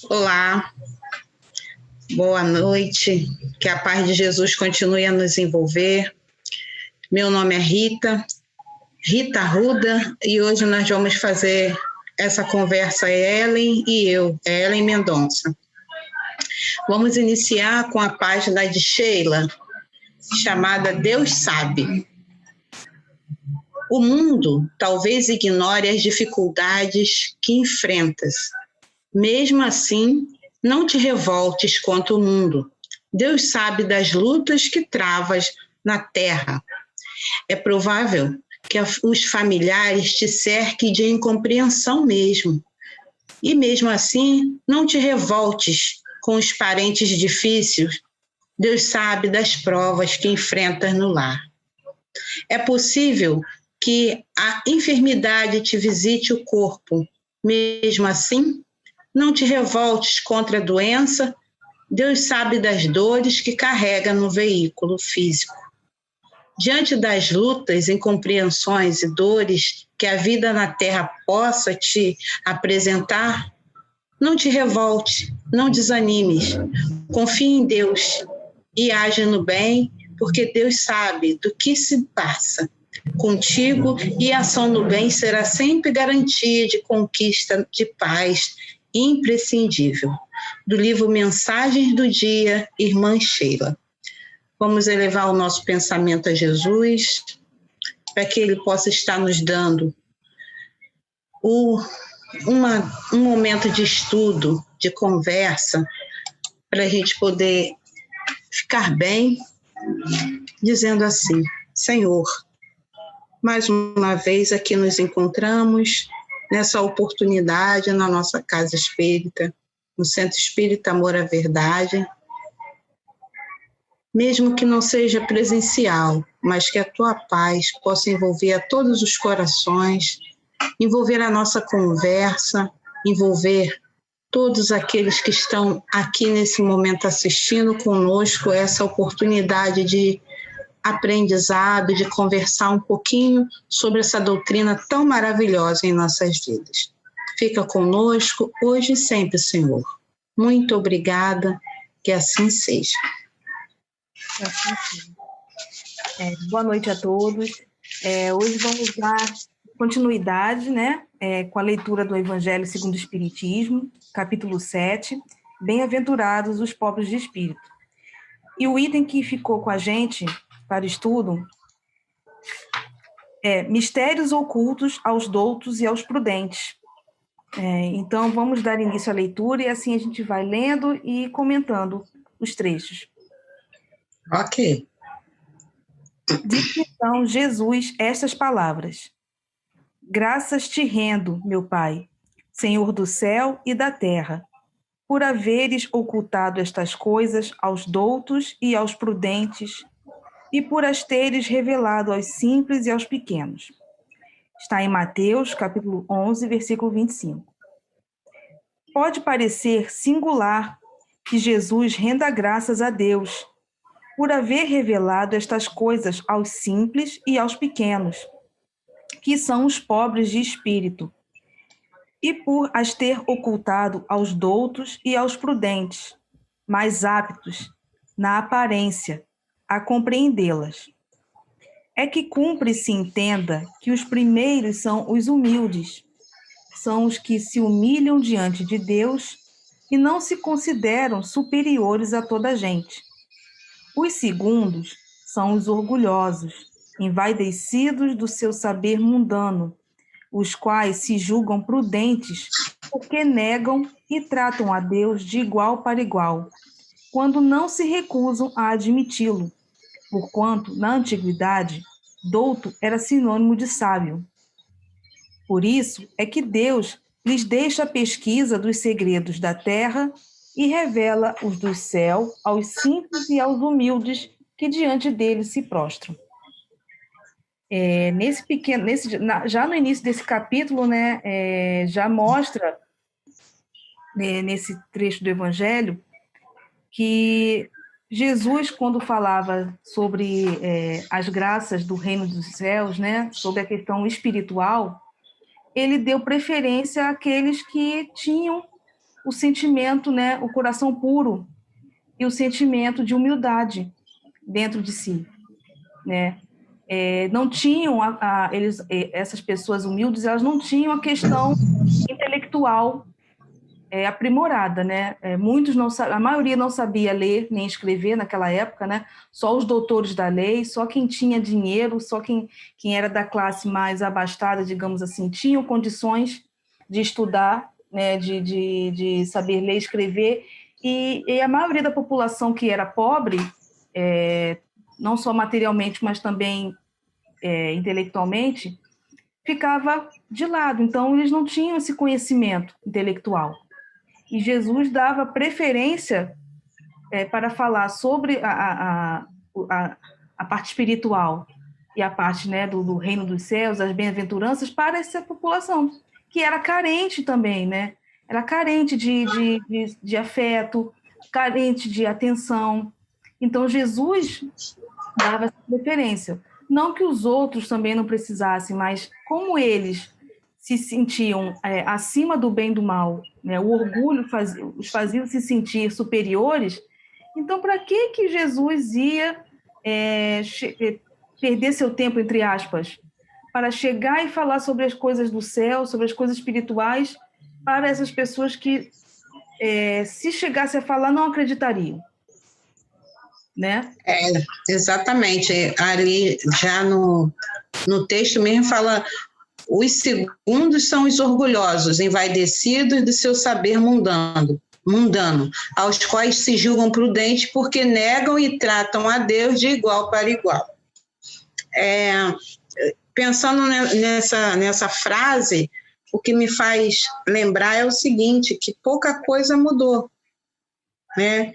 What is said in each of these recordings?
Olá, boa noite, que a paz de Jesus continue a nos envolver. Meu nome é Rita Arruda, e hoje nós vamos fazer essa conversa, Ellen e eu, Ellen Mendonça. Vamos iniciar com a página de Sheila, chamada Deus Sabe. O mundo talvez ignore as dificuldades que enfrentas. Mesmo assim, não te revoltes contra o mundo. Deus sabe das lutas que travas na terra. É provável que os familiares te cerquem de incompreensão mesmo. E mesmo assim, não te revoltes com os parentes difíceis. Deus sabe das provas que enfrentas no lar. É possível que a enfermidade te visite o corpo. Mesmo assim, não te revoltes contra a doença. Deus sabe das dores que carrega no veículo físico. Diante das lutas, incompreensões e dores que a vida na terra possa te apresentar, não te revolte, não desanimes. Confie em Deus e age no bem, porque Deus sabe do que se passa contigo, e a ação no bem será sempre garantia de conquista de paz imprescindível. Do livro Mensagens do Dia, Irmã Sheila. Vamos elevar o nosso pensamento a Jesus, para que Ele possa estar nos dando um momento de estudo, de conversa, para a gente poder ficar bem, dizendo assim: Senhor, mais uma vez aqui nos encontramos, nessa oportunidade, na nossa casa espírita, no Centro Espírita Amor à Verdade, mesmo que não seja presencial, mas que a tua paz possa envolver a todos os corações, envolver a nossa conversa, envolver todos aqueles que estão aqui nesse momento assistindo conosco essa oportunidade de aprendizado, de conversar um pouquinho sobre essa doutrina tão maravilhosa em nossas vidas. Fica conosco hoje e sempre, Senhor. Muito obrigada, que assim seja. Boa noite a todos. Hoje vamos dar continuidade, com a leitura do Evangelho segundo o Espiritismo, capítulo 7, Bem-aventurados os pobres de espírito. E o item que ficou com a gente para estudo é Mistérios ocultos aos doutos e aos prudentes. Então, vamos dar início à leitura e assim a gente vai lendo e comentando os trechos. Ok. Disse então Jesus estas palavras: Graças te rendo, meu Pai, Senhor do céu e da terra, por haveres ocultado estas coisas aos doutos e aos prudentes, e por as teres revelado aos simples e aos pequenos. Está em Mateus, capítulo 11, versículo 25. Pode parecer singular que Jesus renda graças a Deus por haver revelado estas coisas aos simples e aos pequenos, que são os pobres de espírito, e por as ter ocultado aos doutos e aos prudentes, mais aptos, na aparência, a compreendê-las. É que cumpre se entenda que os primeiros são os humildes, são os que se humilham diante de Deus e não se consideram superiores a toda a gente. Os segundos são os orgulhosos, envaidecidos do seu saber mundano, os quais se julgam prudentes porque negam e tratam a Deus de igual para igual, quando não se recusam a admiti-lo, porquanto, na antiguidade, douto era sinônimo de sábio. Por isso é que Deus lhes deixa a pesquisa dos segredos da terra e revela os do céu aos simples e aos humildes que diante dele se prostram. Já no início desse capítulo, já mostra, nesse trecho do Evangelho, que Jesus, quando falava sobre as graças do reino dos céus, sobre a questão espiritual, ele deu preferência àqueles que tinham o sentimento, né, o coração puro e o sentimento de humildade dentro de si, né? Não tinham essas pessoas humildes, elas não tinham a questão intelectual aprimorada, né? Muitos a maioria não sabia ler nem escrever naquela época, né? Só os doutores da lei, só quem tinha dinheiro, só quem era da classe mais abastada, digamos assim, tinham condições de estudar, né? De saber ler e escrever, e a maioria da população que era pobre, não só materialmente, mas também intelectualmente, ficava de lado. Então, eles não tinham esse conhecimento intelectual. E Jesus dava preferência para falar sobre a parte espiritual e a parte, né, do reino dos céus, as bem-aventuranças, para essa população, que era carente também, né? Era carente de afeto, carente de atenção. Então, Jesus dava essa preferência. Não que os outros também não precisassem, mas como eles se sentiam acima do bem e do mal, né? O orgulho os fazia se sentir superiores, então para que Jesus ia perder seu tempo, entre aspas, para chegar e falar sobre as coisas do céu, sobre as coisas espirituais, para essas pessoas que, se chegasse a falar, não acreditariam, né? Exatamente. Ali já no texto mesmo fala: os segundos são os orgulhosos, envaidecidos de seu saber mundano, aos quais se julgam prudentes porque negam e tratam a Deus de igual para igual. Pensando nessa frase, o que me faz lembrar é o seguinte, que pouca coisa mudou, né?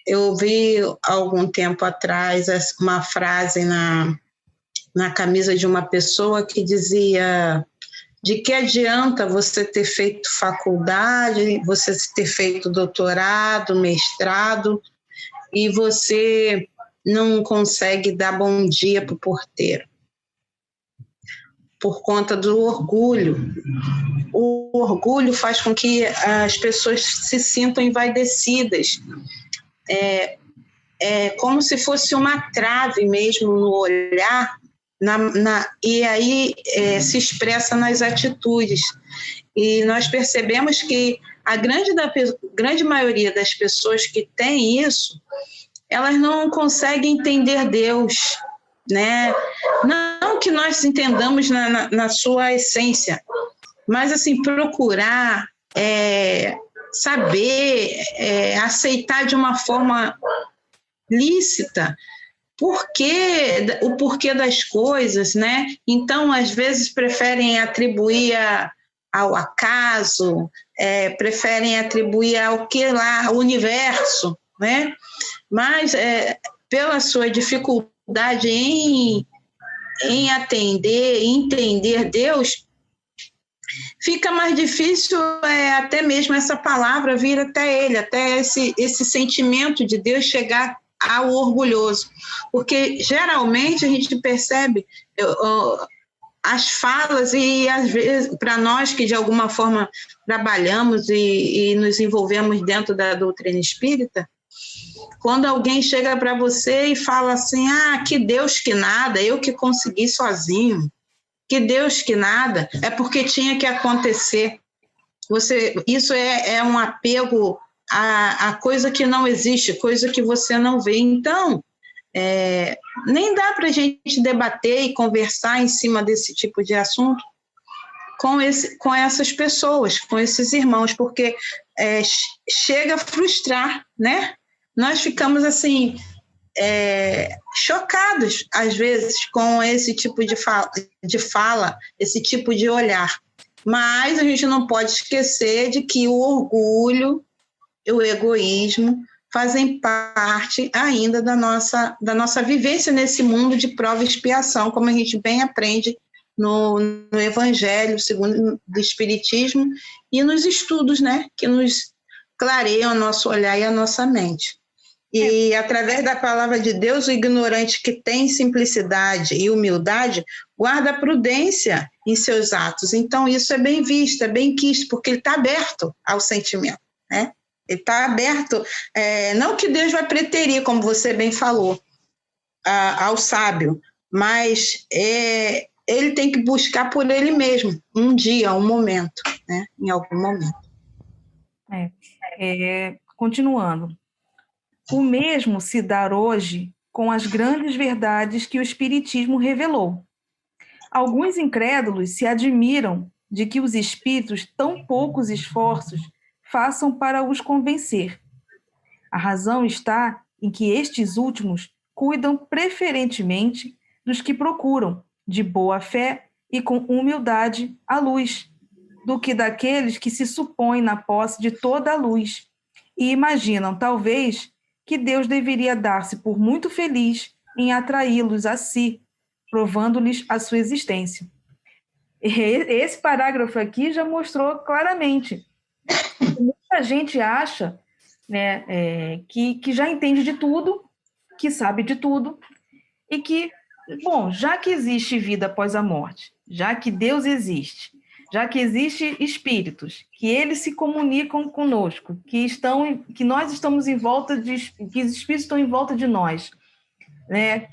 Eu vi algum tempo atrás uma frase na camisa de uma pessoa que dizia: de que adianta você ter feito faculdade, você ter feito doutorado, mestrado, e você não consegue dar bom dia para o porteiro? Por conta do orgulho. O orgulho faz com que as pessoas se sintam envaidecidas. Como se fosse uma trave mesmo no olhar, e aí se expressa nas atitudes. E nós percebemos que a grande maioria das pessoas que tem isso, elas não conseguem entender Deus, né? Não que nós entendamos na sua essência, mas assim, procurar saber, aceitar de uma forma lícita o porquê das coisas, né? Então, às vezes, preferem atribuir ao acaso, preferem atribuir ao universo, né? Mas, pela sua dificuldade em atender e entender Deus, fica mais difícil até mesmo essa palavra vir até ele, até esse sentimento de Deus chegar ao orgulhoso. Porque, geralmente, a gente percebe as falas e, às vezes, para nós que, de alguma forma, trabalhamos e nos envolvemos dentro da doutrina espírita, quando alguém chega para você e fala assim: que Deus que nada, eu que consegui sozinho, que Deus que nada, é porque tinha que acontecer. Isso é um apego a coisa que não existe, coisa que você não vê. Então, nem dá para a gente debater e conversar em cima desse tipo de assunto com essas pessoas, com esses irmãos, porque chega a frustrar, né? Nós ficamos assim, chocados, às vezes, com esse tipo de fala, esse tipo de olhar. Mas a gente não pode esquecer de que o orgulho e o egoísmo fazem parte ainda da nossa vivência nesse mundo de prova e expiação, como a gente bem aprende no Evangelho segundo o Espiritismo e nos estudos, né, que nos clareiam o nosso olhar e a nossa mente. E através da palavra de Deus, o ignorante que tem simplicidade e humildade guarda prudência em seus atos. Então, isso é bem visto, é bem quisto, porque ele está aberto ao sentimento, né? Ele está aberto, não que Deus vai preterir, como você bem falou, ao sábio, mas ele tem que buscar por ele mesmo, um dia, um momento, né? Em algum momento. Continuando. O mesmo se dá hoje com as grandes verdades que o Espiritismo revelou. Alguns incrédulos se admiram de que os espíritos tão poucos esforços façam para os convencer. A razão está em que estes últimos cuidam preferentemente dos que procuram, de boa fé e com humildade, a luz, do que daqueles que se supõem na posse de toda a luz e imaginam, talvez, que Deus deveria dar-se por muito feliz em atraí-los a si, provando-lhes a sua existência. Esse parágrafo aqui já mostrou claramente. Muita gente acha, né, que já entende de tudo, que sabe de tudo, e que, bom, já que existe vida após a morte, já que Deus existe, já que existem espíritos, que eles se comunicam conosco, que nós estamos em volta que os espíritos estão em volta de nós, né?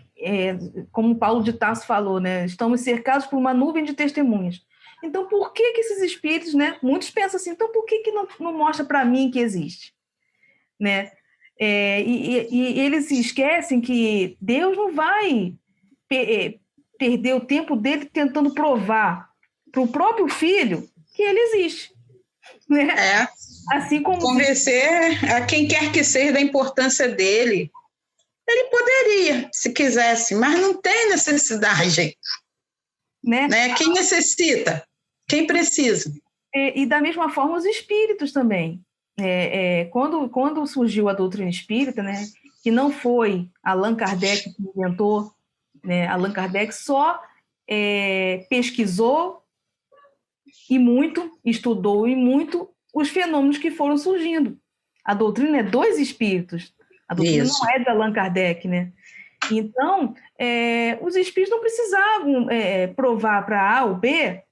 Como Paulo de Tarso falou, né? Estamos cercados por uma nuvem de testemunhas. Então, por que esses espíritos, né? Muitos pensam assim, então por que não mostra para mim que existe, né? E eles se esquecem que Deus não vai perder o tempo dele tentando provar para o próprio filho que ele existe, né? Assim como convencer a quem quer que seja da importância dele. Ele poderia, se quisesse, mas não tem necessidade, né? Quem necessita, quem precisa. E da mesma forma os espíritos também. Quando surgiu a doutrina espírita, né, que não foi Allan Kardec que inventou, né, Allan Kardec só pesquisou e muito, estudou e muito os fenômenos que foram surgindo. A doutrina é dos espíritos, a doutrina não é de Allan Kardec, né? Então, os espíritos não precisavam provar para A ou B,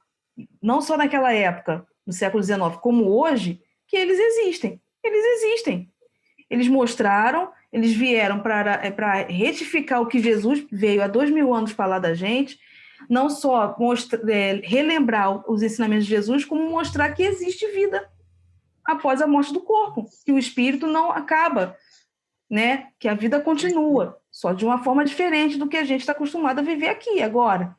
não só naquela época, no século XIX, como hoje, que eles existem. Eles existem. Eles mostraram, eles vieram para retificar o que Jesus veio há 2000 anos falar da gente, não só relembrar os ensinamentos de Jesus, como mostrar que existe vida após a morte do corpo, que o espírito não acaba, né? Que a vida continua, só de uma forma diferente do que a gente está acostumado a viver aqui agora,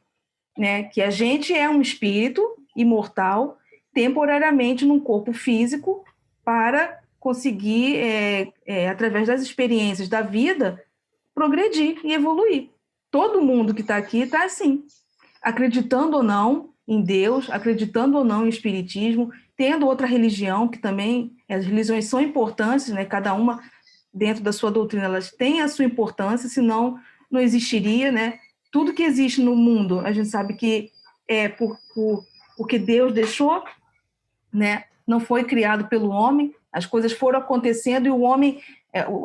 né? Que a gente é um espírito imortal, temporariamente num corpo físico, para conseguir, através das experiências da vida, progredir e evoluir. Todo mundo que está aqui está assim, acreditando ou não em Deus, acreditando ou não em espiritismo, tendo outra religião, que também, as religiões são importantes, né? Cada uma dentro da sua doutrina, elas têm a sua importância, senão não existiria, né? Tudo que existe no mundo, a gente sabe que é porque Deus deixou, né? Não foi criado pelo homem, as coisas foram acontecendo e o homem,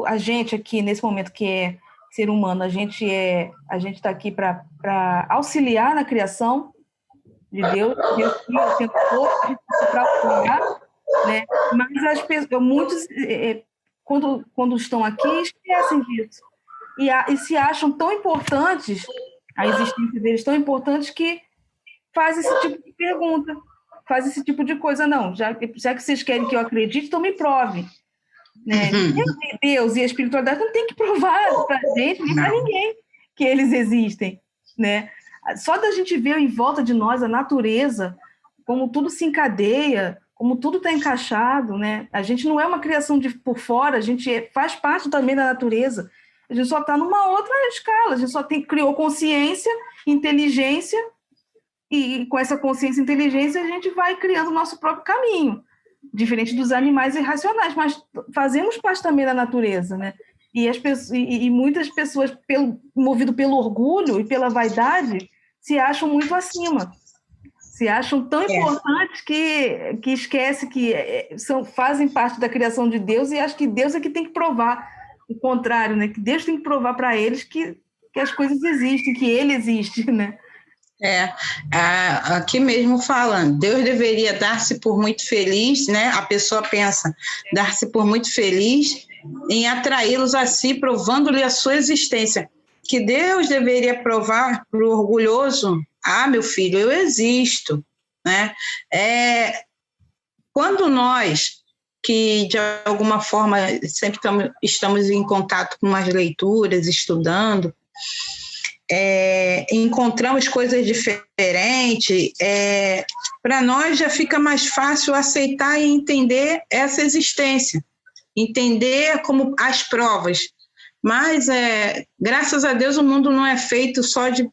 a gente aqui, nesse momento que é ser humano, a gente está aqui para auxiliar na criação de Deus, Deus tentou para auxiliar, né? Mas as pessoas, muitos, quando estão aqui, esquecem disso. E se acham tão importantes, a existência deles tão importantes, que faz esse tipo de pergunta, faz esse tipo de coisa. Não, já que vocês querem que eu acredite, então me prove. Né? Deus e a espiritualidade não tem que provar para a gente, nem para ninguém, que eles existem. Né? Só da gente ver em volta de nós a natureza, como tudo se encadeia, como tudo está encaixado, né? A gente não é uma criação por fora, a gente faz parte também da natureza. A gente só está numa outra escala, a gente só criou consciência, inteligência, e com essa consciência e inteligência a gente vai criando o nosso próprio caminho, diferente dos animais irracionais, mas fazemos parte também da natureza, né? E muitas pessoas, movido pelo orgulho e pela vaidade, se acham muito acima, se acham tão importantes que esquece que fazem parte da criação de Deus e acham que Deus é que tem que provar o contrário, né? Que Deus tem que provar para eles que as coisas existem, que ele existe, né? Aqui mesmo falando, Deus deveria dar-se por muito feliz, né? A pessoa pensa, dar-se por muito feliz em atraí-los a si, provando-lhe a sua existência. Que Deus deveria provar para o orgulhoso, meu filho, eu existo, né? Quando nós, que de alguma forma sempre estamos em contato com as leituras, estudando, encontramos coisas diferentes, para nós já fica mais fácil aceitar e entender essa existência, entender como as provas. Mas, graças a Deus, o mundo não é feito só de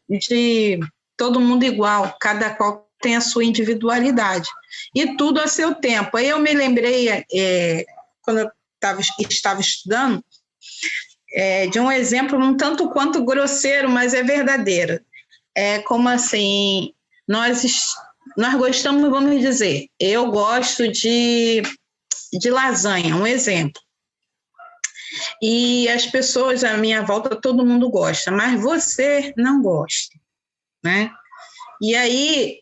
todo mundo igual, cada qual tem a sua individualidade, e tudo a seu tempo. Aí eu me lembrei, quando eu estava estudando, de um exemplo um tanto quanto grosseiro, mas é verdadeiro. Como assim, nós gostamos, vamos dizer, eu gosto de lasanha, um exemplo. E as pessoas à minha volta, todo mundo gosta, mas você não gosta, né? E aí,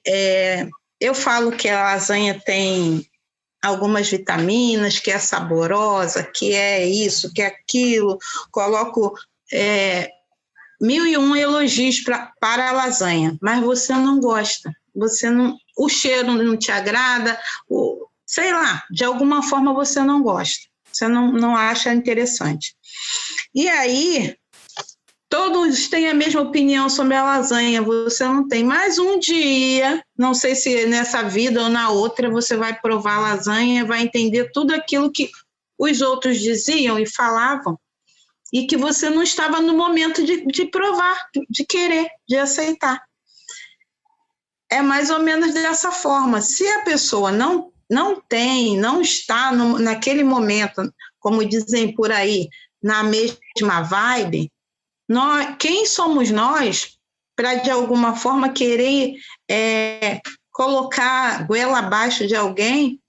eu falo que a lasanha tem algumas vitaminas, que é saborosa, que é isso, que é aquilo, coloco 1001 elogios para a lasanha, mas você não gosta, o cheiro não te agrada, sei lá, de alguma forma você não gosta, você não acha interessante. E aí, todos têm a mesma opinião sobre a lasanha, você não tem. Mas um dia, não sei se nessa vida ou na outra, você vai provar a lasanha, vai entender tudo aquilo que os outros diziam e falavam, e que você não estava no momento de provar, de querer, de aceitar. É mais ou menos dessa forma. Se a pessoa não está naquele momento, como dizem por aí, na mesma vibe, quem somos nós para, de alguma forma, querer colocar goela abaixo de alguém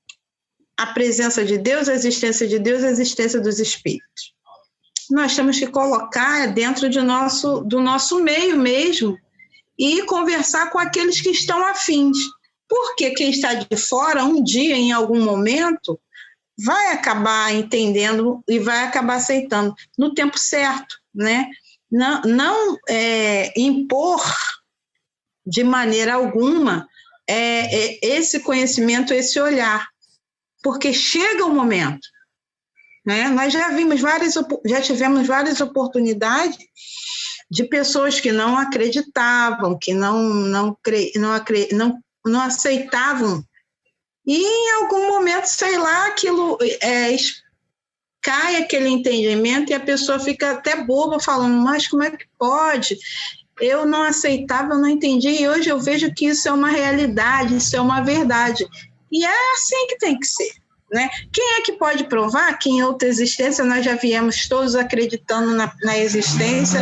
a presença de Deus, a existência de Deus, a existência dos espíritos? Nós temos que colocar dentro do nosso meio mesmo e conversar com aqueles que estão afins. Porque quem está de fora, um dia, em algum momento, vai acabar entendendo e vai acabar aceitando no tempo certo, né? Não impor de maneira alguma esse conhecimento, esse olhar, porque chega o momento, né? Nós já tivemos várias oportunidades de pessoas que não acreditavam, que não aceitavam, e em algum momento, sei lá, aquilo cai aquele entendimento e a pessoa fica até boba falando, mas como é que pode? Eu não aceitava, eu não entendi, e hoje eu vejo que isso é uma realidade, isso é uma verdade. E é assim que tem que ser, né? Quem é que pode provar que em outra existência nós já viemos todos acreditando na existência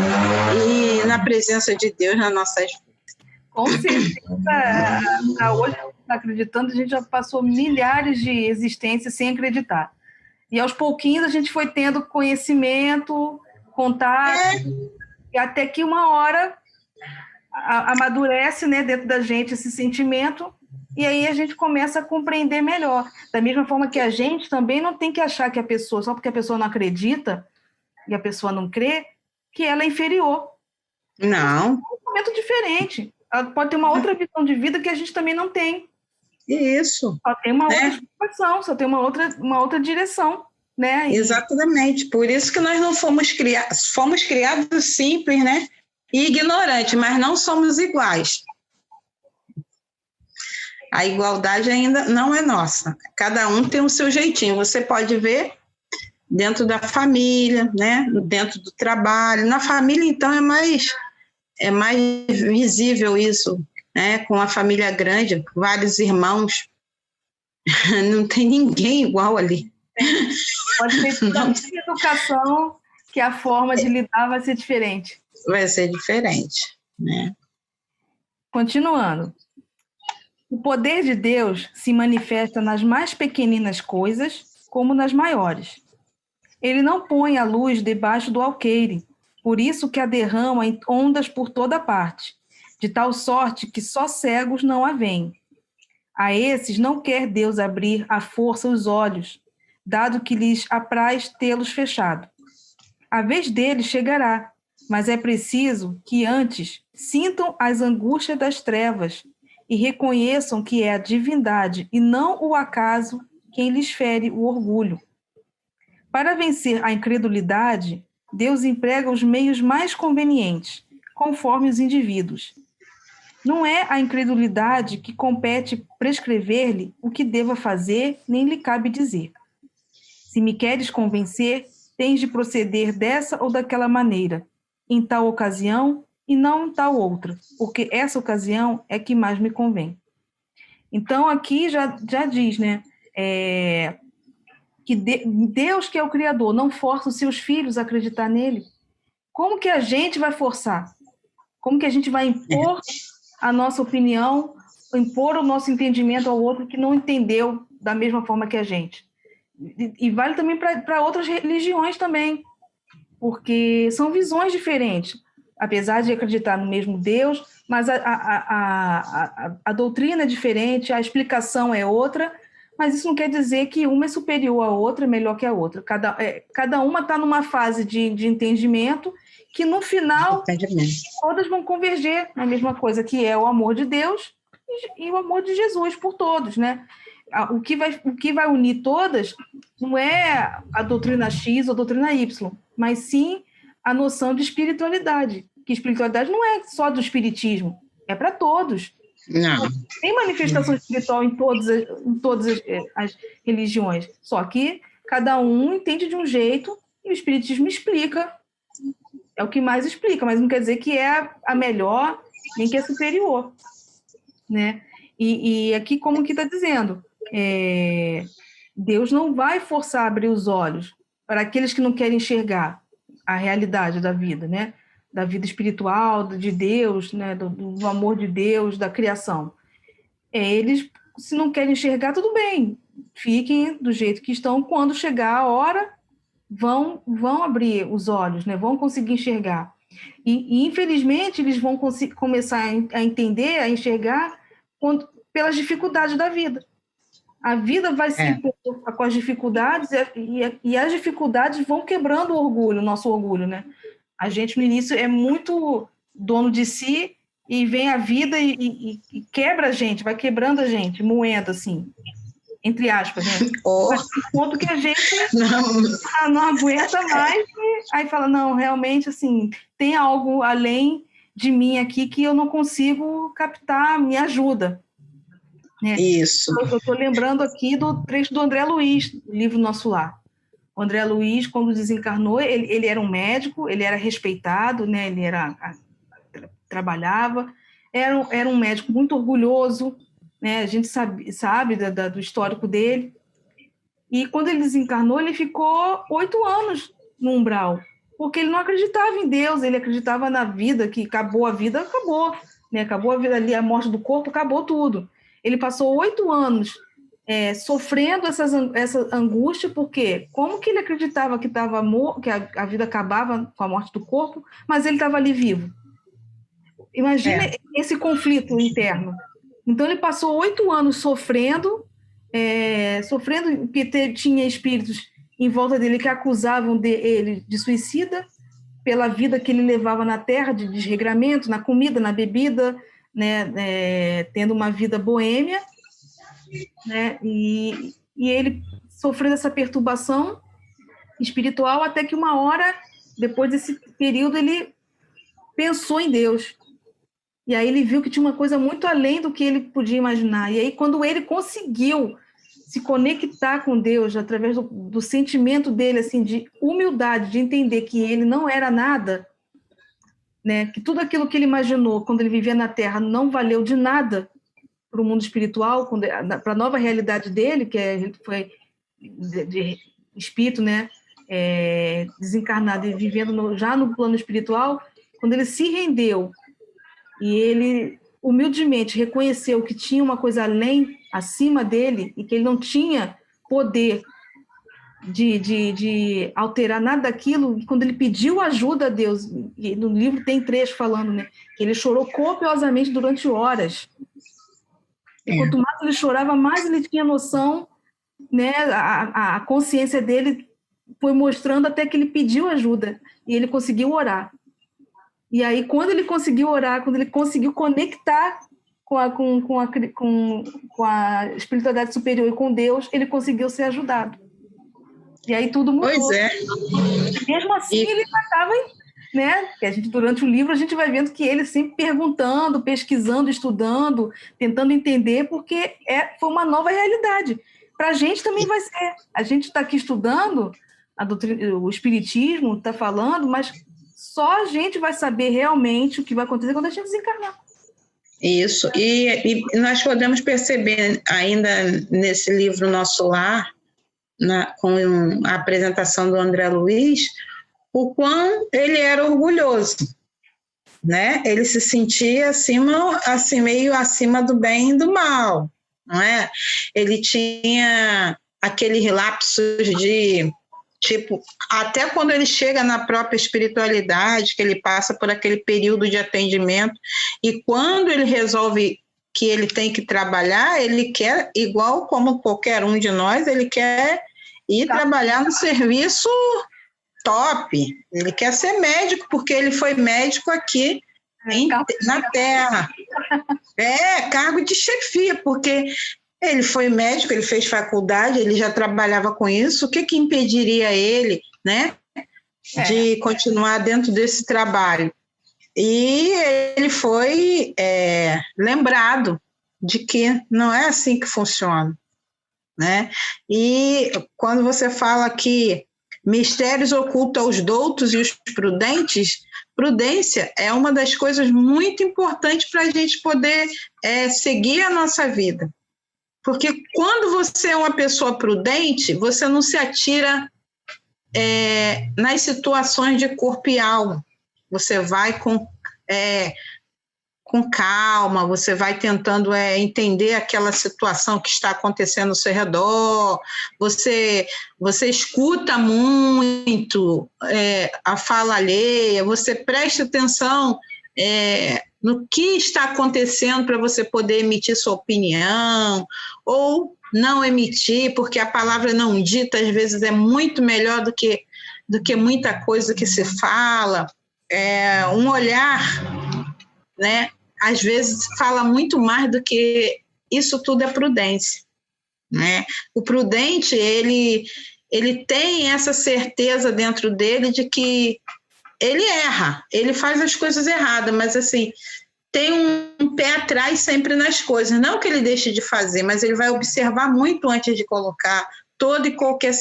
e na presença de Deus nas nossas vidas? Com certeza, hoje, acreditando, a gente já passou milhares de existências sem acreditar. E aos pouquinhos a gente foi tendo conhecimento, contato, e até que uma hora amadurece, né, dentro da gente esse sentimento, e aí a gente começa a compreender melhor. Da mesma forma que a gente também não tem que achar que a pessoa, só porque a pessoa não acredita e a pessoa não crê, que ela é inferior. Não. É um momento diferente. Ela pode ter uma outra visão de vida que a gente também não tem. Isso. Só tem uma outra explicação, só tem uma outra direção, né? Exatamente. Por isso que nós não fomos criados simples, né? E ignorantes, mas não somos iguais. A igualdade ainda não é nossa. Cada um tem o seu jeitinho. Você pode ver dentro da família, né? Dentro do trabalho. Na família, então, é mais visível isso, né? Com a família grande, vários irmãos, não tem ninguém igual ali. Pode ter tanta educação que a forma de lidar vai ser diferente. Vai ser diferente, né? Continuando. O poder de Deus se manifesta nas mais pequeninas coisas, como nas maiores. Ele não põe a luz debaixo do alqueire, por isso que a derrama em ondas por toda parte, de tal sorte que só cegos não a veem. A esses não quer Deus abrir à força os olhos, dado que lhes apraz tê-los fechado. A vez deles chegará, mas é preciso que antes sintam as angústias das trevas e reconheçam que é a divindade e não o acaso quem lhes fere o orgulho. Para vencer a incredulidade, Deus emprega os meios mais convenientes, conforme os indivíduos. Não é a incredulidade que compete prescrever-lhe o que deva fazer, nem lhe cabe dizer. Se me queres convencer, tens de proceder dessa ou daquela maneira, em tal ocasião e não em tal outra, porque essa ocasião é que mais me convém. Então, aqui já diz, né, que Deus, que é o Criador, não força os seus filhos a acreditar nele. Como que a gente vai forçar? Como que a gente vai impor a nossa opinião, impor o nosso entendimento ao outro que não entendeu da mesma forma que a gente? E vale também para outras religiões também, porque são visões diferentes. Apesar de acreditar no mesmo Deus, mas a doutrina é diferente, a explicação é outra, mas isso não quer dizer que uma é superior à outra, é melhor que a outra. Cada uma está numa fase de entendimento que, no final, todas vão converger na mesma coisa, que é o amor de Deus e o amor de Jesus por todos, né? O que vai unir todas não é a doutrina X ou a doutrina Y, mas sim a noção de espiritualidade, que espiritualidade não é só do espiritismo, é para todos. Não. Tem manifestação espiritual em todas as religiões, só que cada um entende de um jeito e o espiritismo explica, é o que mais explica, mas não quer dizer que é a melhor, nem que é superior, né? E aqui, como que está dizendo, Deus não vai forçar a abrir os olhos para aqueles que não querem enxergar a realidade da vida, né? Da vida espiritual, de Deus, né? do amor de Deus, da criação. Eles, se não querem enxergar, tudo bem, fiquem do jeito que estão, quando chegar a hora, vão abrir os olhos, né? Vão conseguir enxergar. E infelizmente, eles vão começar a entender, a enxergar pelas dificuldades da vida. A vida vai se impor com as dificuldades e as dificuldades vão quebrando o orgulho, o nosso orgulho, né? A gente, no início, é muito dono de si e vem a vida e quebra a gente, vai quebrando a gente, moendo, assim, entre aspas, né? Mas tem um ponto que a gente não aguenta mais, aí fala, não, realmente, assim, tem algo além de mim aqui que eu não consigo captar, me ajuda. Né? Isso. Eu estou lembrando aqui do trecho do André Luiz, do livro Nosso Lar. O André Luiz, quando desencarnou, ele era um médico, ele era respeitado, né? Ele trabalhava, era um médico muito orgulhoso, né? A gente sabe do histórico dele. E quando ele desencarnou, ele ficou 8 anos no umbral, porque ele não acreditava em Deus, ele acreditava na vida, que acabou a vida, acabou. Né? Acabou a vida ali, a morte do corpo, acabou tudo. Ele passou 8 anos sofrendo essa angústia, porque como que ele acreditava que a vida acabava com a morte do corpo, mas ele estava ali vivo? Imagina esse conflito interno. Então, ele passou 8 anos sofrendo porque tinha espíritos em volta dele que acusavam ele de suicida pela vida que ele levava na Terra, de desregramento, na comida, na bebida, né, tendo uma vida boêmia, né, e ele sofrendo essa perturbação espiritual até que uma hora, depois desse período, ele pensou em Deus. E aí ele viu que tinha uma coisa muito além do que ele podia imaginar. E aí, quando ele conseguiu se conectar com Deus através do sentimento dele, assim, de humildade, de entender que ele não era nada, né? Que tudo aquilo que ele imaginou quando ele vivia na Terra não valeu de nada para o mundo espiritual, para a nova realidade dele, que foi de espírito, né? Desencarnado e vivendo já no plano espiritual. Quando ele se rendeu e ele humildemente reconheceu que tinha uma coisa além, acima dele, e que ele não tinha poder de alterar nada daquilo. Quando ele pediu ajuda a Deus, e no livro tem trecho falando, né, que ele chorou copiosamente durante horas. E quanto mais ele chorava, mais ele tinha noção, né, a consciência dele foi mostrando até que ele pediu ajuda e ele conseguiu orar. E aí, quando ele conseguiu orar, quando ele conseguiu conectar com a espiritualidade superior e com Deus, ele conseguiu ser ajudado. E aí tudo mudou. Pois é. Mesmo assim, ele estava, né? Que a gente, durante o livro, a gente vai vendo que ele sempre perguntando, pesquisando, estudando, tentando entender, porque foi uma nova realidade. Para a gente também vai ser. A gente está aqui estudando, o Espiritismo está falando, mas só a gente vai saber realmente o que vai acontecer quando a gente desencarnar. Isso, e nós podemos perceber ainda nesse livro Nosso Lar, com a apresentação do André Luiz, o quão ele era orgulhoso, né? Ele se sentia assim, meio acima do bem e do mal, não é? Ele tinha aqueles lapsos de, tipo, até quando ele chega na própria espiritualidade, que ele passa por aquele período de atendimento, e quando ele resolve que ele tem que trabalhar, ele quer, igual como qualquer um de nós, ele quer ir trabalhar no serviço top. Ele quer ser médico, porque ele foi médico aqui na Terra. Cargo de chefia, porque ele foi médico, ele fez faculdade, ele já trabalhava com isso. O que impediria ele, né, de continuar dentro desse trabalho? E ele foi lembrado de que não é assim que funciona, né? E quando você fala que mistérios ocultam aos doutos e os prudentes, prudência é uma das coisas muito importantes para a gente poder seguir a nossa vida. Porque quando você é uma pessoa prudente, você não se atira nas situações de corpo e alma. Você vai com calma, você vai tentando entender aquela situação que está acontecendo ao seu redor, você escuta muito a fala alheia, você presta atenção no que está acontecendo para você poder emitir sua opinião, ou não emitir, porque a palavra não dita, às vezes, é muito melhor do que muita coisa que se fala. Um olhar, né, às vezes fala muito mais do que isso tudo é prudência, né? O prudente, ele tem essa certeza dentro dele de que ele erra, ele faz as coisas erradas, mas assim, tem um pé atrás sempre nas coisas, não que ele deixe de fazer, mas ele vai observar muito antes de colocar toda e qualquer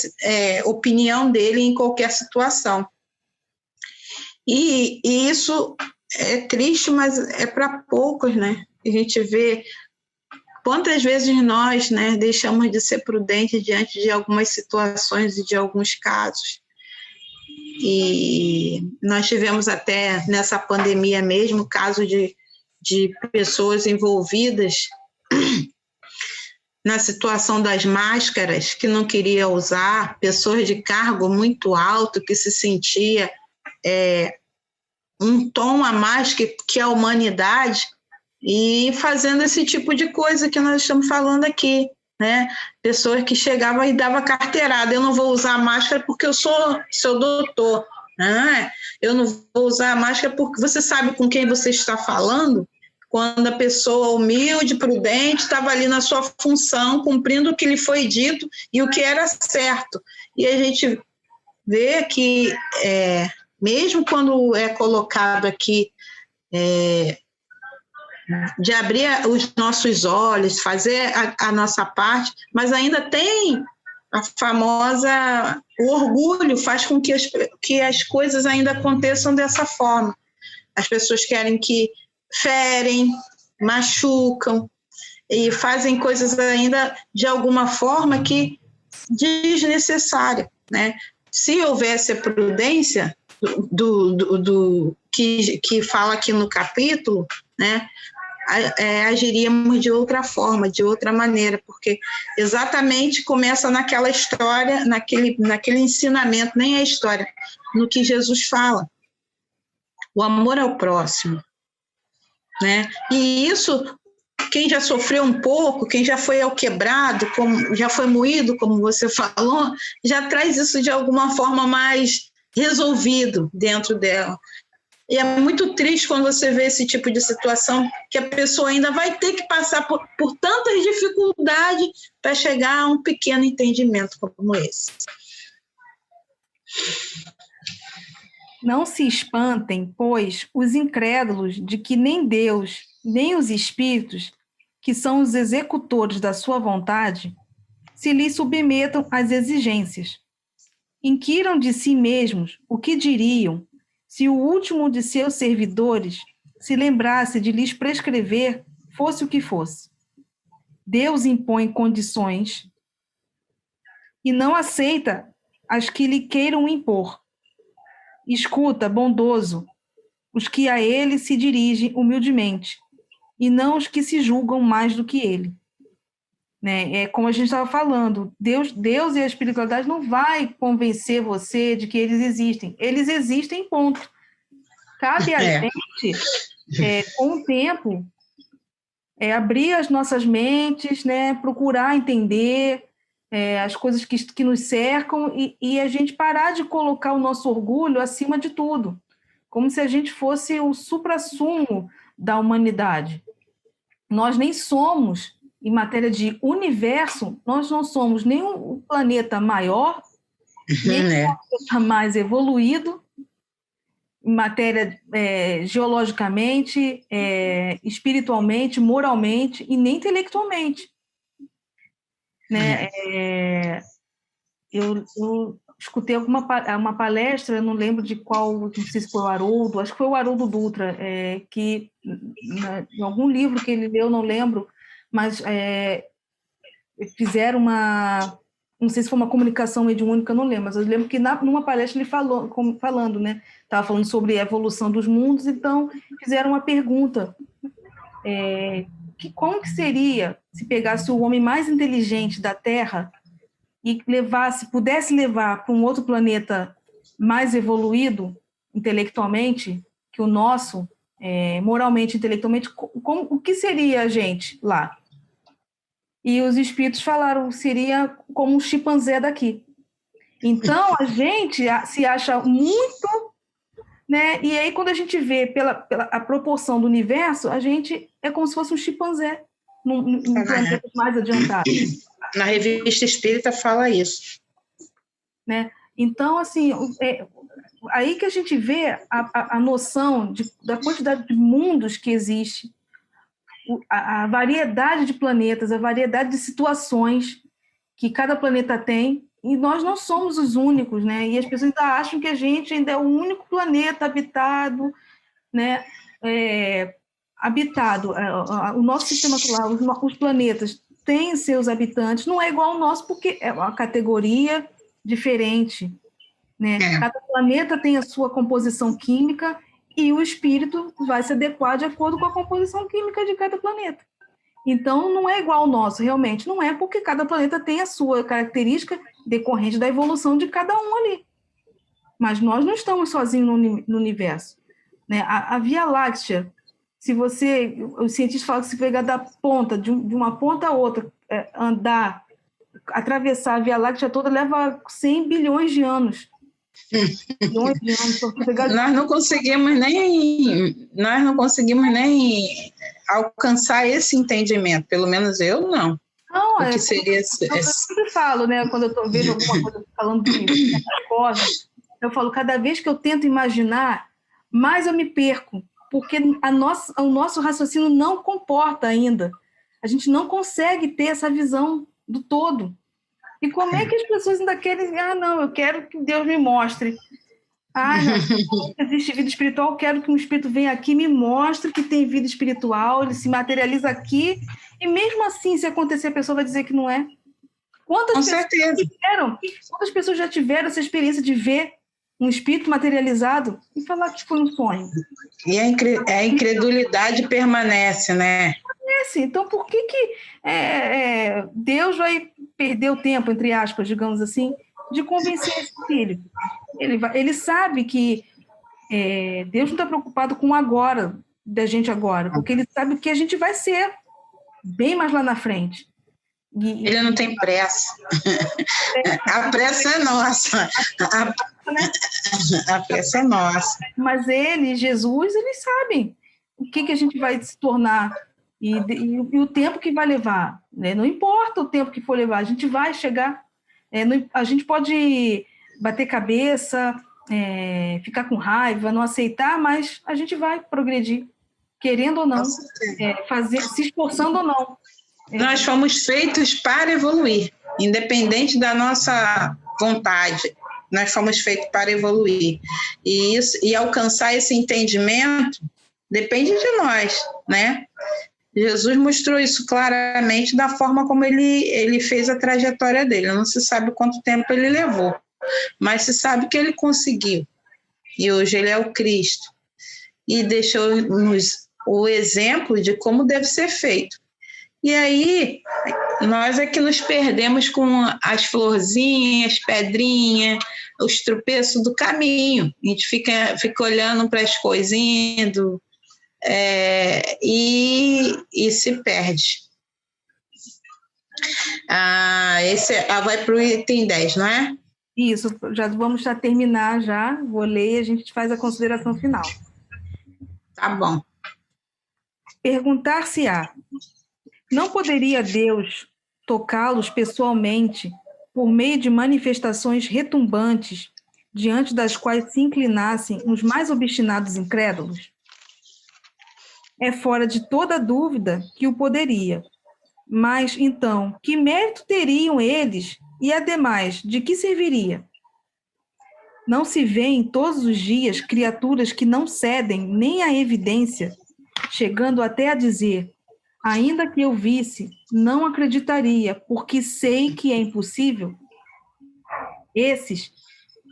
opinião dele em qualquer situação. E isso é triste, mas é para poucos, né? A gente vê quantas vezes nós, né, deixamos de ser prudentes diante de algumas situações e de alguns casos. E nós tivemos até nessa pandemia mesmo caso de pessoas envolvidas na situação das máscaras, que não queria usar, pessoas de cargo muito alto que se sentia um tom a mais que a humanidade, e fazendo esse tipo de coisa que nós estamos falando aqui, né? Pessoas que chegavam e davam carteirada, eu não vou usar a máscara porque eu sou seu doutor, né? Eu não vou usar a máscara porque você sabe com quem você está falando, quando a pessoa humilde, prudente, estava ali na sua função, cumprindo o que lhe foi dito e o que era certo. E a gente vê que mesmo quando é colocado aqui de abrir os nossos olhos, fazer a nossa parte, mas ainda tem a famosa, o orgulho faz com que as coisas ainda aconteçam dessa forma. As pessoas querem que ferem, machucam e fazem coisas ainda de alguma forma que desnecessária, né? Se houvesse a prudência do que fala aqui no capítulo, né, agiríamos de outra forma, de outra maneira, porque exatamente começa naquela história, naquele ensinamento, nem é história, no que Jesus fala, o amor ao próximo, né? E isso, quem já sofreu um pouco, quem já foi ao quebrado, já foi moído, como você falou, já traz isso de alguma forma mais resolvido dentro dela. E é muito triste quando você vê esse tipo de situação, que a pessoa ainda vai ter que passar por tantas dificuldades para chegar a um pequeno entendimento como esse. Não se espantem, pois, os incrédulos de que nem Deus, nem os espíritos, que são os executores da sua vontade, se lhes submetam às exigências. Inquiram de si mesmos o que diriam se o último de seus servidores se lembrasse de lhes prescrever, fosse o que fosse. Deus impõe condições e não aceita as que lhe queiram impor. Escuta, bondoso, os que a ele se dirigem humildemente, e não os que se julgam mais do que ele. Né? É como a gente estava falando, Deus e a espiritualidade não vai convencer você de que eles existem. Eles existem, ponto. Cabe a gente, com o tempo, abrir as nossas mentes, né? Procurar entender as coisas que nos cercam e a gente parar de colocar o nosso orgulho acima de tudo, como se a gente fosse o suprassumo da humanidade. Nós nem somos, em matéria de universo, nós não somos nem um planeta maior, nem um planeta mais evoluído, em matéria geologicamente, espiritualmente, moralmente e nem intelectualmente. Né? Eu escutei uma palestra, eu não lembro de qual, não sei se foi o Haroldo, acho que foi o Haroldo Dutra, que em algum livro que ele leu, não lembro, mas fizeram não sei se foi uma comunicação mediúnica, não lembro, mas eu lembro que numa palestra ele falando, né, estava falando sobre a evolução dos mundos, então fizeram uma pergunta, como que seria se pegasse o homem mais inteligente da Terra e pudesse levar para um outro planeta mais evoluído intelectualmente que o nosso, moralmente, intelectualmente, o que seria a gente lá? E os espíritos falaram, seria como um chimpanzé daqui. Então, a gente se acha muito, né? E aí, quando a gente vê pela a proporção do universo, a gente é como se fosse um chimpanzé num planeta mais adiantado. Na revista Espírita fala isso. Né? Então, assim, aí que a gente vê a noção da quantidade de mundos que existe, a variedade de planetas, a variedade de situações que cada planeta tem, e nós não somos os únicos, né? E as pessoas ainda acham que a gente ainda é o único planeta habitado, né? Habitado. O nosso sistema solar, os planetas têm seus habitantes, não é igual ao nosso, porque é uma categoria diferente, né? Cada planeta tem a sua composição química e o espírito vai se adequar de acordo com a composição química de cada planeta. Então, não é igual ao nosso, realmente. Não é, porque cada planeta tem a sua característica decorrente da evolução de cada um ali. Mas nós não estamos sozinhos no universo. Né? A Via Láctea, os cientistas falam que se pegar da ponta, de uma ponta a outra, atravessar a Via Láctea toda, leva 100 bilhões de anos. Nós não conseguimos nem alcançar esse entendimento, pelo menos eu não. Não, eu sempre falo, né, quando eu vejo alguma coisa falando de coisas, eu falo, cada vez que eu tento imaginar, mais eu me perco, porque o nosso raciocínio não comporta ainda. A gente não consegue ter essa visão do todo. E como é que as pessoas ainda querem... não, eu quero que Deus me mostre. Não existe vida espiritual, eu quero que um espírito venha aqui e me mostre que tem vida espiritual, ele se materializa aqui, e mesmo assim, se acontecer, a pessoa vai dizer que não é. Quantas pessoas já tiveram essa experiência de ver um espírito materializado e falar que foi um sonho. E a incredulidade permanece, né? Então, por que Deus vai perder o tempo, entre aspas, digamos assim, de convencer esse filho? Ele sabe que Deus não está preocupado com o agora, da gente agora, porque ele sabe o que a gente vai ser bem mais lá na frente. Ele não tem pressa. A pressa é nossa. A pressa é nossa. Mas Jesus, eles sabem o que a gente vai se tornar e o tempo que vai levar. Né? Não importa o tempo que for levar, a gente vai chegar. A gente pode bater cabeça, ficar com raiva, não aceitar, mas a gente vai progredir, querendo ou não, se esforçando ou não. Nós fomos feitos para evoluir, independente da nossa vontade. Nós fomos feitos para evoluir. E alcançar esse entendimento depende de nós, né? Jesus mostrou isso claramente da forma como ele fez a trajetória dele. Não se sabe quanto tempo ele levou, mas se sabe que ele conseguiu. E hoje ele é o Cristo. E deixou-nos o exemplo de como deve ser feito. E aí, nós é que nos perdemos com as florzinhas, pedrinhas, os tropeços do caminho. A gente fica olhando para as coisinhas e se perde. Vai para o item 10, não é? Isso, já vamos terminar já. Vou ler e a gente faz a consideração final. Tá bom. Perguntar-se-á: não poderia Deus tocá-los pessoalmente por meio de manifestações retumbantes diante das quais se inclinassem os mais obstinados incrédulos? É fora de toda dúvida que o poderia. Mas, então, que mérito teriam eles e, ademais, de que serviria? Não se vêem todos os dias criaturas que não cedem nem à evidência, chegando até a dizer: ainda que eu visse, não acreditaria, porque sei que é impossível? Esses,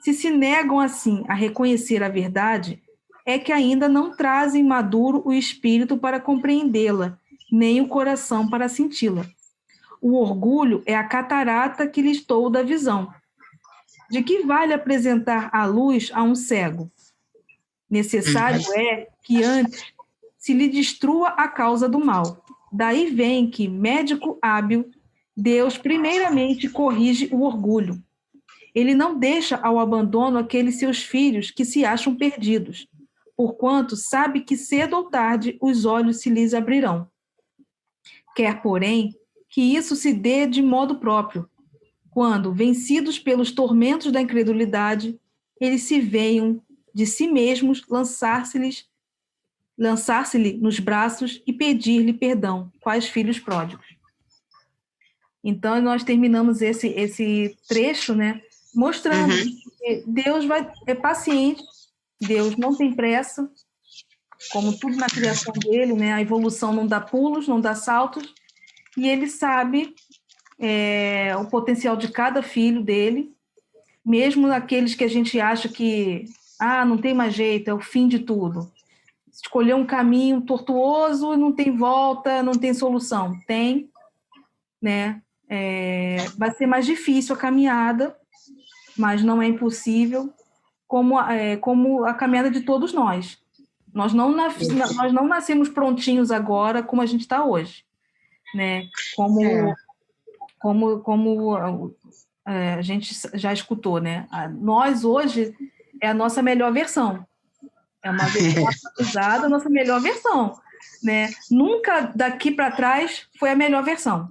se negam assim a reconhecer a verdade, é que ainda não trazem maduro o espírito para compreendê-la, nem o coração para senti-la. O orgulho é a catarata que lhes tolda a visão. De que vale apresentar a luz a um cego? Necessário é que antes se lhe destrua a causa do mal. Daí vem que, médico hábil, Deus primeiramente corrige o orgulho. Ele não deixa ao abandono aqueles seus filhos que se acham perdidos, porquanto sabe que cedo ou tarde os olhos se lhes abrirão. Quer, porém, que isso se dê de modo próprio, quando, vencidos pelos tormentos da incredulidade, eles se venham de si mesmos lançar-se-lhe nos braços e pedir-lhe perdão, quais filhos pródigos. Então, nós terminamos esse trecho, né, mostrando que Deus é paciente, Deus não tem pressa, como tudo na criação dele, né, a evolução não dá pulos, não dá saltos, e ele sabe o potencial de cada filho dele, mesmo aqueles que a gente acha que não tem mais jeito, é o fim de tudo. Escolher um caminho tortuoso, não tem volta, não tem solução. Tem, né? Vai ser mais difícil a caminhada, mas não é impossível, como a caminhada de todos nós. Nós não nascemos prontinhos agora como a gente está hoje, né? Como a gente já escutou, né? Nós hoje é a nossa melhor versão. É uma versão atualizada, a nossa melhor versão, né? Nunca daqui para trás foi a melhor versão.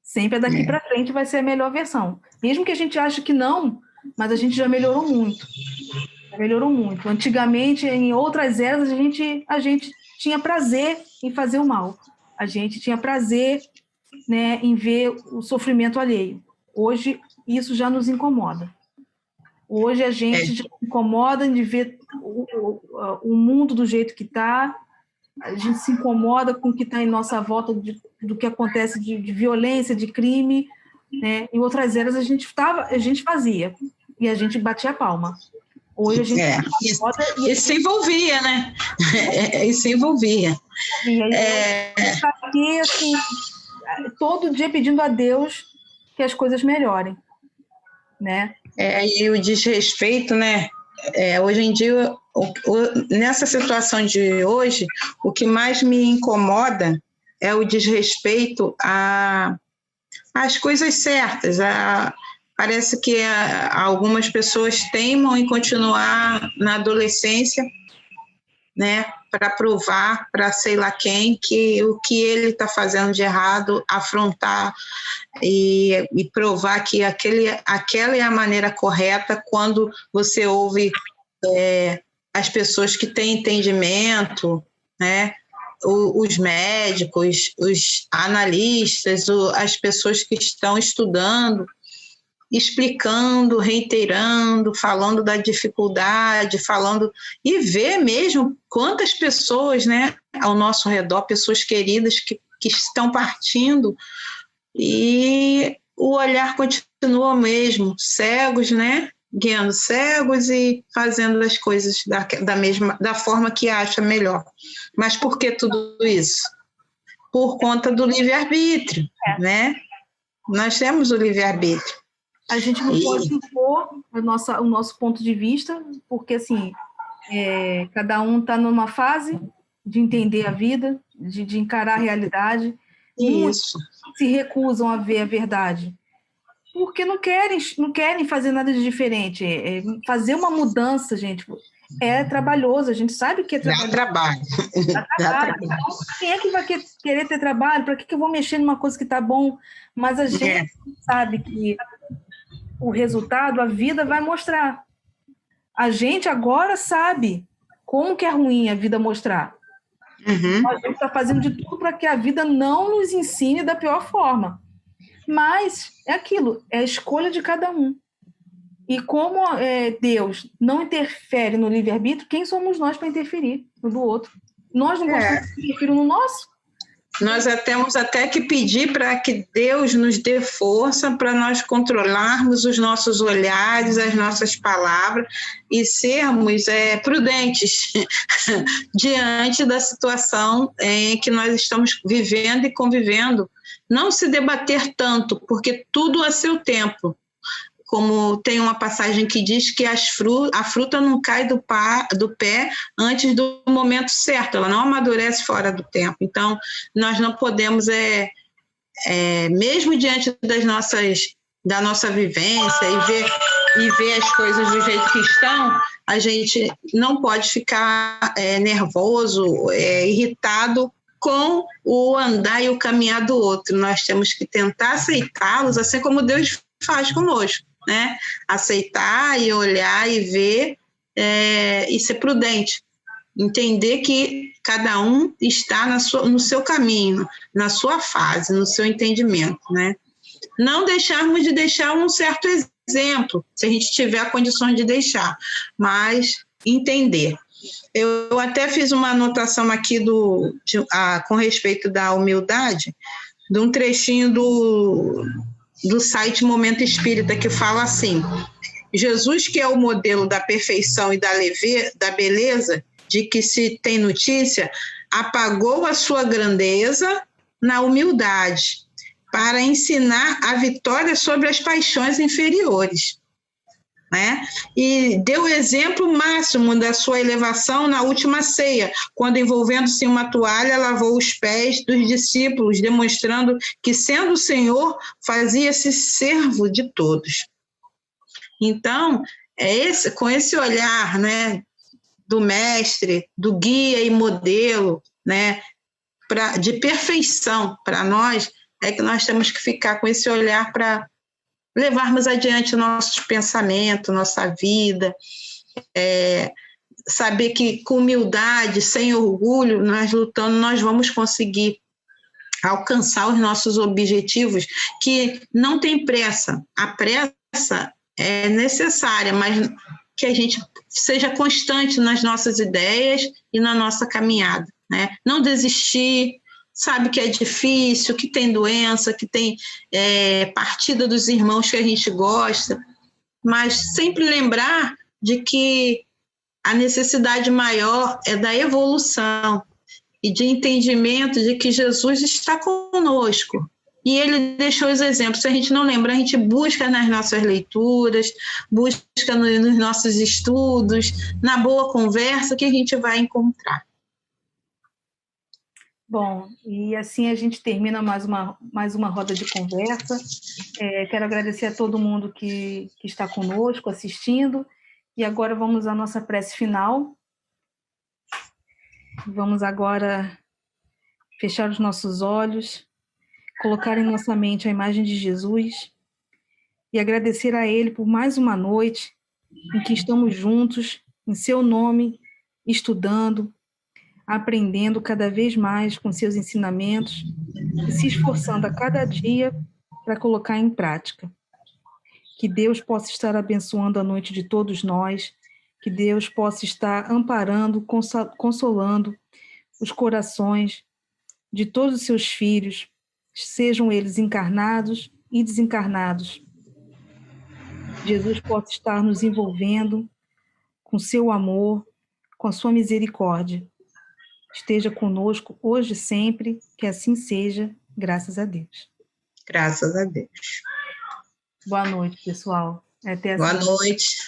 Sempre daqui para frente vai ser a melhor versão. Mesmo que a gente ache que não, mas a gente já melhorou muito. Melhorou muito. Antigamente, em outras eras, a gente tinha prazer em fazer o mal. A gente tinha prazer, né, em ver o sofrimento alheio. Hoje, isso já nos incomoda. Hoje, a gente já se incomoda de ver o mundo do jeito que está. A gente se incomoda com o que está em nossa volta, do que acontece de violência, de crime, né? Em outras eras, a gente fazia e a gente batia a palma. Hoje a gente e se envolvia, né? E se envolvia. Está aqui, assim, todo dia pedindo a Deus que as coisas melhorem, né? E o desrespeito, né? Hoje em dia, nessa situação de hoje, o que mais me incomoda é o desrespeito às coisas certas. Parece que algumas pessoas teimam em continuar na adolescência, né, para provar para sei lá quem que o que ele está fazendo de errado, afrontar e provar que aquela é a maneira correta, quando você ouve as pessoas que têm entendimento, né, os médicos, os analistas, as pessoas que estão estudando, explicando, reiterando, falando da dificuldade, e ver mesmo quantas pessoas, né, ao nosso redor, pessoas queridas que estão partindo, e o olhar continua o mesmo, cegos, né, guiando cegos e fazendo as coisas da forma que acha melhor. Mas por que tudo isso? Por conta do livre-arbítrio, né? Nós temos o livre-arbítrio. A gente não pode impor o nosso ponto de vista, porque, assim, cada um está numa fase de entender a vida, de encarar a realidade. Muitos se recusam a ver a verdade, porque não querem fazer nada de diferente. Fazer uma mudança, gente, é trabalhoso. A gente sabe que é trabalhoso. Dá trabalho. Então, quem é que vai querer ter trabalho? Para que eu vou mexer numa coisa que está bom? Mas a gente sabe que o resultado, a vida vai mostrar. A gente agora sabe como que é ruim a vida mostrar. A gente está fazendo de tudo para que a vida não nos ensine da pior forma. Mas é aquilo, é a escolha de cada um. E como Deus não interfere no livre-arbítrio, quem somos nós para interferir no do outro? Nós não conseguimos interferir no nosso? Nós temos até que pedir para que Deus nos dê força para nós controlarmos os nossos olhares, as nossas palavras e sermos prudentes diante da situação em que nós estamos vivendo e convivendo. Não se debater tanto, porque tudo a seu tempo. Como tem uma passagem que diz que a fruta não cai do pé antes do momento certo, ela não amadurece fora do tempo. Então, nós não podemos, mesmo diante da nossa vivência e ver as coisas do jeito que estão, a gente não pode ficar nervoso, irritado com o andar e o caminhar do outro. Nós temos que tentar aceitá-los, assim como Deus faz conosco. Né? Aceitar e olhar e ver e ser prudente, entender que cada um está no seu caminho, na sua fase, no seu entendimento, né? Não deixarmos de deixar um certo exemplo, se a gente tiver condições de deixar, mas entender. Eu até fiz uma anotação aqui com respeito da humildade, de um trechinho do site Momento Espírita, que fala assim: Jesus, que é o modelo da perfeição e da beleza de que se tem notícia, apagou a sua grandeza na humildade para ensinar a vitória sobre as paixões inferiores, né? E deu o exemplo máximo da sua elevação na última ceia, quando, envolvendo-se em uma toalha, lavou os pés dos discípulos, demonstrando que, sendo o Senhor, fazia-se servo de todos. Então, com esse olhar, né, do mestre, do guia e modelo, né, de perfeição para nós, é que nós temos que ficar com esse olhar para levarmos adiante nossos pensamentos, nossa vida, saber que com humildade, sem orgulho, nós lutando, nós vamos conseguir alcançar os nossos objetivos, que não tem pressa. A pressa é necessária, mas que a gente seja constante nas nossas ideias e na nossa caminhada, né? Não desistir. Sabe que é difícil, que tem doença, que tem partida dos irmãos que a gente gosta, mas sempre lembrar de que a necessidade maior é da evolução e de entendimento de que Jesus está conosco. E ele deixou os exemplos. Se a gente não lembra, a gente busca nas nossas leituras, busca nos nossos estudos, na boa conversa que a gente vai encontrar. Bom, e assim a gente termina mais uma roda de conversa. Quero agradecer a todo mundo que está conosco, assistindo. E agora vamos à nossa prece final. Vamos agora fechar os nossos olhos, colocar em nossa mente a imagem de Jesus e agradecer a Ele por mais uma noite em que estamos juntos, em seu nome, estudando, aprendendo cada vez mais com seus ensinamentos e se esforçando a cada dia para colocar em prática. Que Deus possa estar abençoando a noite de todos nós, que Deus possa estar amparando, consolando os corações de todos os seus filhos, sejam eles encarnados e desencarnados. Jesus possa estar nos envolvendo com seu amor, com a sua misericórdia. Esteja conosco hoje e sempre, que assim seja, graças a Deus. Graças a Deus. Boa noite, pessoal. Até a Boa noite.